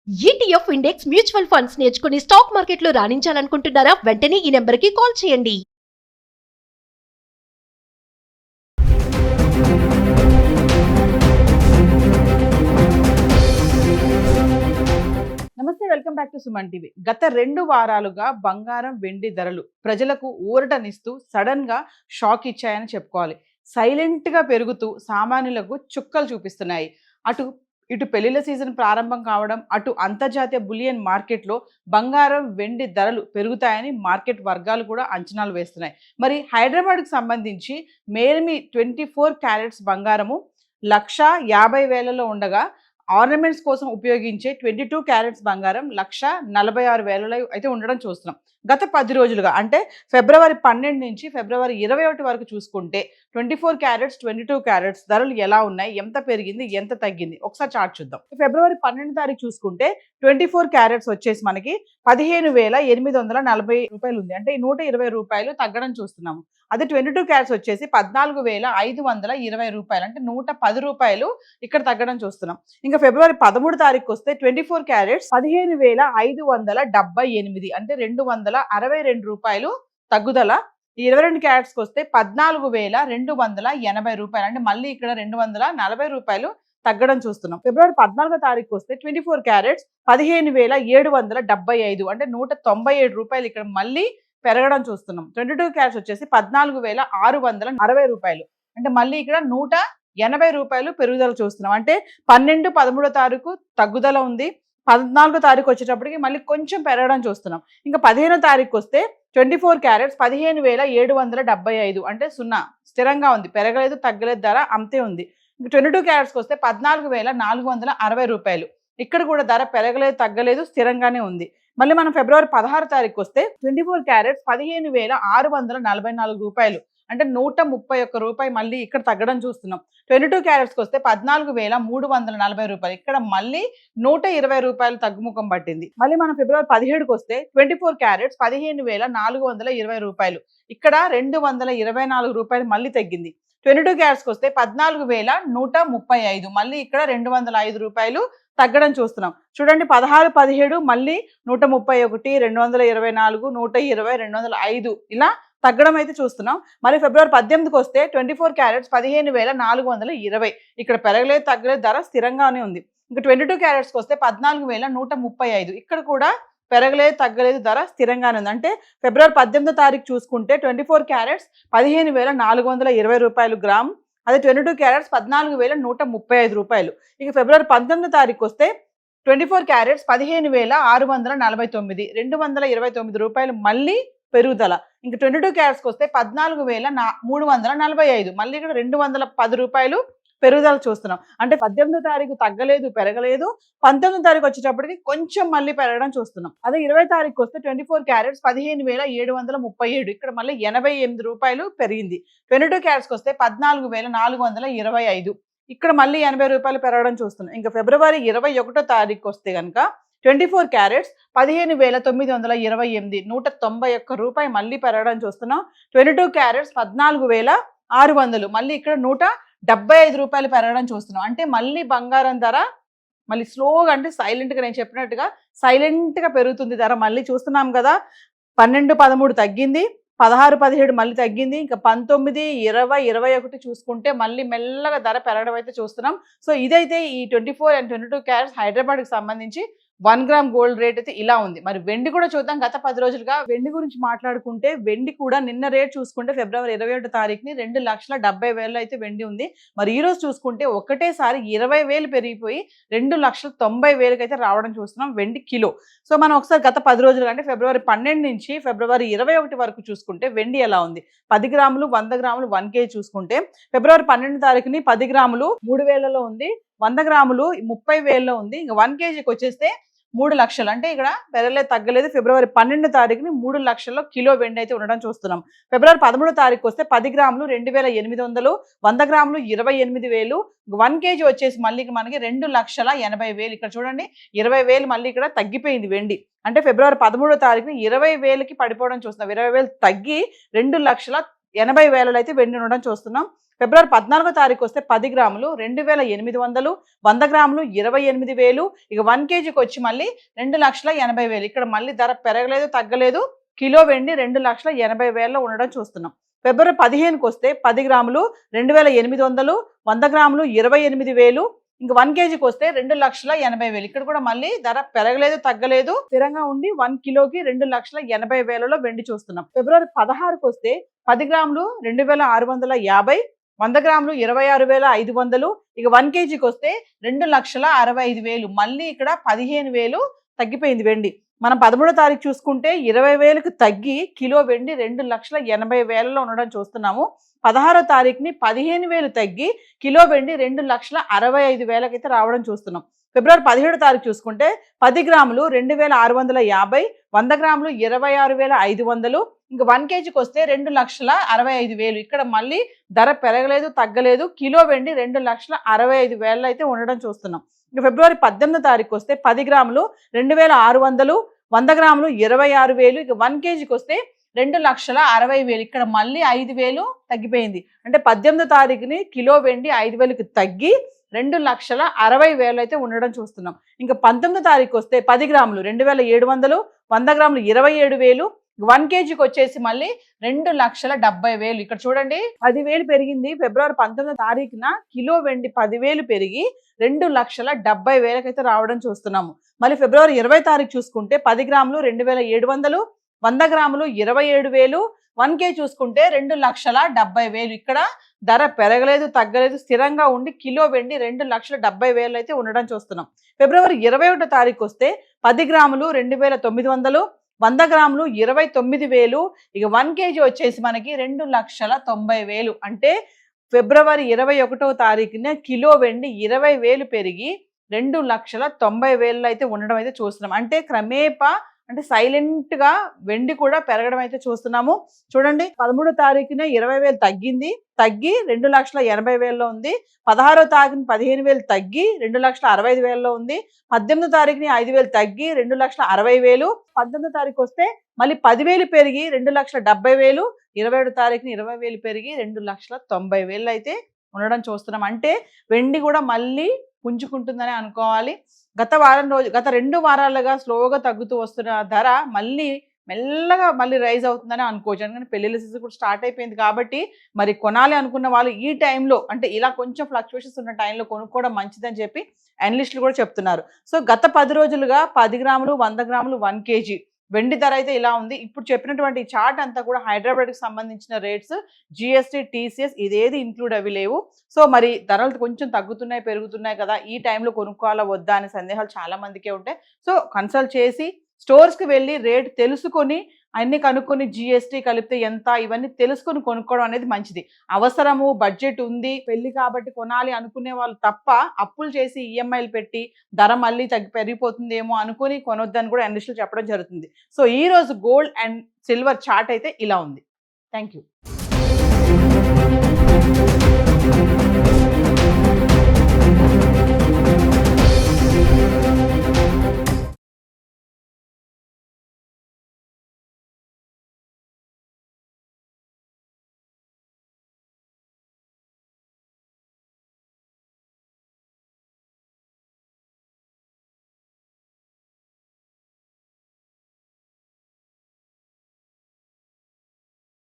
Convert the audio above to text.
ETF index mutual funds నేర్చుకుని stock మార్కెట్లో రాణించాలనుకుంటున్నారా? వెంటనే ఈ నెంబర్కి కాల్ చేయండి. నమస్తే, welcome back to Suman TV. గత 2 వారాలుగా బంగారం వెండి ధరలు ప్రజలకు ఊరటనిస్తూ సడన్ గా షాక్ ఇచ్చాయని చెప్పుకోవాలి. సైలెంట్ గా పెరుగుతూ సామాన్యులకు చుక్కలు చూపిస్తున్నాయి. ఇటు పెళ్లిళ్ల సీజన్ ప్రారంభం కావడం, అటు అంతర్జాతీయ బులియన్ మార్కెట్లో బంగారం వెండి ధరలు పెరుగుతాయని మార్కెట్ వర్గాలు కూడా అంచనాలు వేస్తున్నాయి. మరి హైదరాబాద్కు సంబంధించి మేల్మి 24 క్యారెట్స్ బంగారము 1,50,000లో ఉండగా, ఆర్నమెంట్స్ కోసం ఉపయోగించే 22 క్యారెట్స్ బంగారం 1,46,000 అయితే ఉండడం చూస్తున్నాం. గత 10 రోజులుగా అంటే ఫిబ్రవరి 12 నుంచి ఫిబ్రవరి 21 వరకు చూసుకుంటే 24 క్యారెట్స్ 22 క్యారెట్స్ ధరలు ఎలా ఉన్నాయి, ఎంత పెరిగింది, ఎంత తగ్గింది ఒకసారి చార్ట్ చూద్దాం. ఫిబ్రవరి 12 తారీఖు చూసుకుంటే 24 క్యారెట్స్ వచ్చేసి మనకి 15,840 రూపాయలు ఉంది. అంటే 120 రూపాయలు తగ్గడం చూస్తున్నాము. అదే 22 క్యారెట్స్ వచ్చేసి 14,520 రూపాయలు, అంటే 110 రూపాయలు ఇక్కడ తగ్గడం చూస్తున్నాం. ఇంకా ఫిబ్రవరి 13 తారీఖు వస్తే 24 క్యారెట్స్ 15,578, అంటే 262 రూపాయలు తగ్గుదల. 22 క్యారెట్స్కి వస్తే 14,280 రూపాయలు, అంటే మళ్ళీ ఇక్కడ 240 రూపాయలు తగ్గడం చూస్తున్నాం. ఫిబ్రవరి 14 తారీఖు వస్తే 24 క్యారెట్స్ 15,775, అంటే 197 రూపాయలు ఇక్కడ మళ్ళీ పెరగడం చూస్తున్నాం. 22 క్యారెట్స్ వచ్చేసి 14,660 రూపాయలు, అంటే మళ్ళీ ఇక్కడ 180 రూపాయలు పెరుగుదల చూస్తున్నాం. అంటే 12, 13 తారీఖు తగ్గుదల ఉంది. 14 తారీఖు వచ్చేటప్పటికి మళ్ళీ కొంచెం పెరగడం చూస్తున్నాం. ఇంకా 15 తారీఖు వస్తే 24 క్యారెట్స్ 15,775, అంటే 0 స్థిరంగా ఉంది, పెరగలేదు తగ్గలేదు, ధర అంతే ఉంది. ఇంకా 22 క్యారెట్స్కి వస్తే 14,460 రూపాయలు, ఇక్కడ కూడా ధర పెరగలేదు తగ్గలేదు, స్థిరంగానే ఉంది. మళ్ళీ మనం ఫిబ్రవరి 16 తారీఖు వస్తే 24 క్యారెట్స్ 15,644 రూపాయలు, అంటే 131 రూపాయి మళ్ళీ ఇక్కడ తగ్గడం చూస్తున్నాం. 22 క్యారెట్స్కి వస్తే 14,340 రూపాయలు, ఇక్కడ మళ్ళీ 120 రూపాయలు తగ్గుముఖం పట్టింది. మళ్ళీ మనం ఫిబ్రవరి 17కి వస్తే 24 క్యారెట్స్ 15,420 రూపాయలు, ఇక్కడ 224 రూపాయలు మళ్ళీ తగ్గింది. 22 క్యారెట్స్కి వస్తే 14,135, మళ్ళీ ఇక్కడ 205 రూపాయలు తగ్గడం చూస్తున్నాం. చూడండి, 16, 17 మళ్ళీ 131, 224, 120, 205 ఇలా తగ్గడం అయితే చూస్తున్నాం. మరి ఫిబ్రవరి 18కి వస్తే 24 క్యారెట్స్ 15,420, ఇక్కడ పెరగలేదు తగ్గలేదు, ధర స్థిరంగానే ఉంది. ఇంకా 22 క్యారెట్స్కి వస్తే 14,135, ఇక్కడ కూడా పెరగలేదు తగ్గలేదు, ధర స్థిరంగానే ఉంది. అంటే ఫిబ్రవరి 18 తారీఖు చూసుకుంటే 24 క్యారెట్స్ 15,420 రూపాయలు గ్రామ్, అదే 22 క్యారెట్స్ 14,135 రూపాయలు. ఇక ఫిబ్రవరి 19 తారీఖు వస్తే 24 క్యారెట్స్ 15,649, 229 రూపాయలు మళ్ళీ పెరుగుదల. ఇంకా 22 క్యారెట్స్కి వస్తే 14,345, మళ్ళీ ఇక్కడ 210 రూపాయలు పెరుగుదల చూస్తున్నాం. అంటే 18 తారీఖు తగ్గలేదు పెరగలేదు, 19 తారీఖు వచ్చేటప్పటికి కొంచెం మళ్ళీ పెరగడం చూస్తున్నాం. అదే 20 తారీఖు వస్తే 24 క్యారెట్స్ 15,737, ఇక్కడ మళ్ళీ 88 రూపాయలు పెరిగింది. 22 క్యారెట్స్కి వస్తే 14,425, ఇక్కడ మళ్ళీ 80 రూపాయలు పెరగడం చూస్తున్నాం. ఇంకా ఫిబ్రవరి 21 తారీఖు వస్తే కనుక 24 క్యారెట్స్ 15,928, 191 రూపాయి మళ్ళీ పెరగడం చూస్తున్నాం. 22 క్యారెట్స్ 14,600, మళ్ళీ ఇక్కడ 175 రూపాయలు పెరగడం చూస్తున్నాం. అంటే మళ్ళీ బంగారం ధర మళ్ళీ స్లోగా, అంటే సైలెంట్గా, నేను చెప్పినట్టుగా సైలెంట్గా పెరుగుతుంది ధర. మళ్ళీ చూస్తున్నాం కదా, 12, 13 తగ్గింది, 16, 17 మళ్ళీ తగ్గింది. ఇంకా 19, 20, 21 చూసుకుంటే మళ్ళీ మెల్లగా ధర పెరగడం అయితే చూస్తున్నాం. సో ఇదైతే ఈ 24 and 22 క్యారెట్స్ హైదరాబాద్కి సంబంధించి 1 గ్రామ్ గోల్డ్ రేట్ అయితే ఇలా ఉంది. మరి వెండి కూడా చూద్దాం. గత 10 రోజులుగా వెండి గురించి మాట్లాడుకుంటే వెండి కూడా నిన్న రేట్ చూసుకుంటే ఫిబ్రవరి 21 తారీఖుని 2,70,000 అయితే వెండి ఉంది. మరి ఈ రోజు చూసుకుంటే ఒకటేసారి 20,000 పెరిగిపోయి 2,90,000 అయితే రావడం చూస్తున్నాం వెండి కిలో. సో మనం ఒకసారి గత 10 రోజులుగా అంటే ఫిబ్రవరి 12 నుంచి ఫిబ్రవరి 21 వరకు చూసుకుంటే వెండి ఎలా ఉంది. 10 గ్రాములు 100 గ్రాములు 1 కేజీ చూసుకుంటే ఫిబ్రవరి 12 తారీఖుని 10 గ్రాములు 3,000లో ఉంది, 100 గ్రాములు 30,000లో ఉంది. ఇంకా 1 కేజీకి వచ్చేస్తే 3 లక్షలు, అంటే ఇక్కడ పెరగలేదు తగ్గలేదు. ఫిబ్రవరి 12 తారీఖుని 3 లక్షల్లో కిలో వెండి అయితే ఉండడం చూస్తున్నాం. ఫిబ్రవరి 13 తారీఖు వస్తే 10 గ్రాములు 2,800, 100 గ్రాములు 28,000, 1 కేజీ వచ్చేసి మళ్ళీ మనకి 2,80,000. ఇక్కడ చూడండి, 20,000 మళ్ళీ ఇక్కడ తగ్గిపోయింది వెండి. అంటే ఫిబ్రవరి 13 తారీఖుని 20,000కి పడిపోవడం చూస్తున్నాం. 20,000 తగ్గి 80,000 అయితే వెండి ఉండడం చూస్తున్నాం. ఫిబ్రవరి 14వ తారీఖు వస్తే 10 గ్రాములు 2,800, 100 గ్రాములు 28,000. ఇక 1 కేజీకి వచ్చి మళ్ళీ 2,80,000. ఇక్కడ మళ్ళీ ధర పెరగలేదు తగ్గలేదు. కిలో వెండి 2,80,000 ఉండడం చూస్తున్నాం. ఫిబ్రవరి 15కి వస్తే 10 గ్రాములు 2,800, 100 గ్రాములు 28,000. ఇంక 1 కేజీకి వస్తే 2,80,000. ఇక్కడ కూడా మళ్ళీ ధర పెరగలేదు తగ్గలేదు, స్థిరంగా ఉండి 1 కిలోకి 2,80,000లో వెండి చూస్తున్నాం. ఫిబ్రవరి 16కి వస్తే 10 గ్రాములు 2,650, 100 గ్రాములు 26,500. ఇక 1 కేజీకి వస్తే 2,65,000. మళ్ళీ ఇక్కడ 15,000 తగ్గిపోయింది వెండి. మనం 13వ తారీఖు చూసుకుంటే 20,000కి తగ్గి కిలో వెండి 2,80,000లో ఉండడం చూస్తున్నాము. 16వ తారీఖుని 15,000 తగ్గి కిలో వెండి 2,65,000 అయితే రావడం చూస్తున్నాం. ఫిబ్రవరి 17వ తారీఖు చూసుకుంటే 10 గ్రాములు 2,650, 100 గ్రాములు 26,500. ఇంక 1 కేజీకి వస్తే 2,65,000. ఇక్కడ మళ్ళీ ధర పెరగలేదు తగ్గలేదు, కిలో వెండి 2,65,000 అయితే ఉండడం చూస్తున్నాం. ఇంక ఫిబ్రవరి 18వ తారీఖు వస్తే 10 గ్రాములు 2,600, 100 గ్రాములు 26,000. ఇక 1 కేజీకి వస్తే 2,60,000. ఇక్కడ మళ్ళీ 5,000 తగ్గిపోయింది. అంటే 18వ తారీఖుని కిలో వెండి 5,000కి తగ్గి 2,60,000 అయితే ఉండడం చూస్తున్నాం. ఇంకా 19వ తారీఖు వస్తే 10 గ్రాములు 2,700, 100 గ్రాములు 27,000. 1 కేజీకి వచ్చేసి మళ్ళీ 2,70,000. ఇక్కడ చూడండి 10,000 పెరిగింది. ఫిబ్రవరి 19వ తారీఖున కిలో వెండి 10,000 పెరిగి 2,70,000 అయితే రావడం చూస్తున్నాము. మళ్ళీ ఫిబ్రవరి 20వ తారీఖు చూసుకుంటే 10 గ్రాములు 2,700, 100 గ్రాములు 27,000. 1 కేజీ చూసుకుంటే 2,70,000. ఇక్కడ ధర పెరగలేదు తగ్గలేదు, స్థిరంగా ఉండి కిలో వెండి 2,70,000 అయితే ఉండడం చూస్తున్నాం. ఫిబ్రవరి 21వ తారీఖు వస్తే 10 గ్రాములు 2,900, 100 గ్రాములు 29,000. ఇక 1 కేజీ వచ్చేసి మనకి 2,90,000. అంటే ఫిబ్రవరి 21వ తారీఖున కిలో వెండి 20,000 పెరిగి 2,90,000 అయితే ఉండడం అయితే చూస్తున్నాం. అంటే క్రమేపా అంటే సైలెంట్ గా వెండి కూడా పెరగడం అయితే చూస్తున్నాము. చూడండి 13వ తారీఖున 20,000 తగ్గి 2,80,000లో ఉంది. 16వ తారీఖున 15,000 తగ్గి 2,65,000లో ఉంది. 18వ తారీఖుని 5,000 తగ్గి 2,60,000. 19వ తారీఖు వస్తే మళ్ళీ 10,000 పెరిగి 2,70,000. 27వ తారీఖుని 20,000 పెరిగి 2,90,000 అయితే ఉండడం చూస్తున్నాం. అంటే వెండి కూడా మళ్ళీ పుంజుకుంటుందని అనుకోవాలి. గత 2 వారాలుగా స్లోగా తగ్గుతూ వస్తున్న ధర మళ్ళీ మెల్లగా మళ్ళీ రైజ్ అవుతుందని అనుకోవచ్చు. ఎందుకంటే పెళ్లిళ్ళ సీజన్ కూడా స్టార్ట్ అయిపోయింది కాబట్టి మరి కొనాలి అనుకున్న వాళ్ళు ఈ టైంలో అంటే ఇలా కొంచెం ఫ్లక్చువేషన్స్ ఉన్న టైంలో కొనుక్కోవడం మంచిదని చెప్పి అనలిస్టులు కూడా చెప్తున్నారు. సో గత 10 రోజులుగా 10 గ్రాములు 100 గ్రాములు 1 కేజీ వెండి ధర అయితే ఇలా ఉంది. ఇప్పుడు చెప్పినటువంటి చార్ట్ అంతా కూడా హైదరాబాద్కి సంబంధించిన రేట్స్, జిఎస్టీ, టీసీఎస్ ఇదేది ఇంక్లూడ్ అవి లేవు. సో మరి ధరలు కొంచెం తగ్గుతున్నాయి పెరుగుతున్నాయి కదా, ఈ టైంలో కొనుక్కోవాలా వద్దా అనే సందేహాలు చాలా మందికే ఉంటాయి. సో కన్సల్ట్ చేసి స్టోర్స్కి వెళ్ళి రేట్ తెలుసుకొని అన్ని కనుక్కొని జిఎస్టీ కలిపితే ఎంత ఇవన్నీ తెలుసుకొని కొనుక్కోవడం అనేది మంచిది. అవసరము, బడ్జెట్ ఉంది, పెళ్లి కాబట్టి కొనాలి అనుకునే వాళ్ళు తప్ప అప్పులు చేసి ఈఎంఐలు పెట్టి ధర మళ్ళీ పెరిగిపోతుందేమో అనుకుని కొనొద్దని కూడా అనలిస్టులు చెప్పడం జరుగుతుంది. సో ఈ రోజు గోల్డ్ అండ్ సిల్వర్ చార్ట్ అయితే ఇలా ఉంది. Thank you.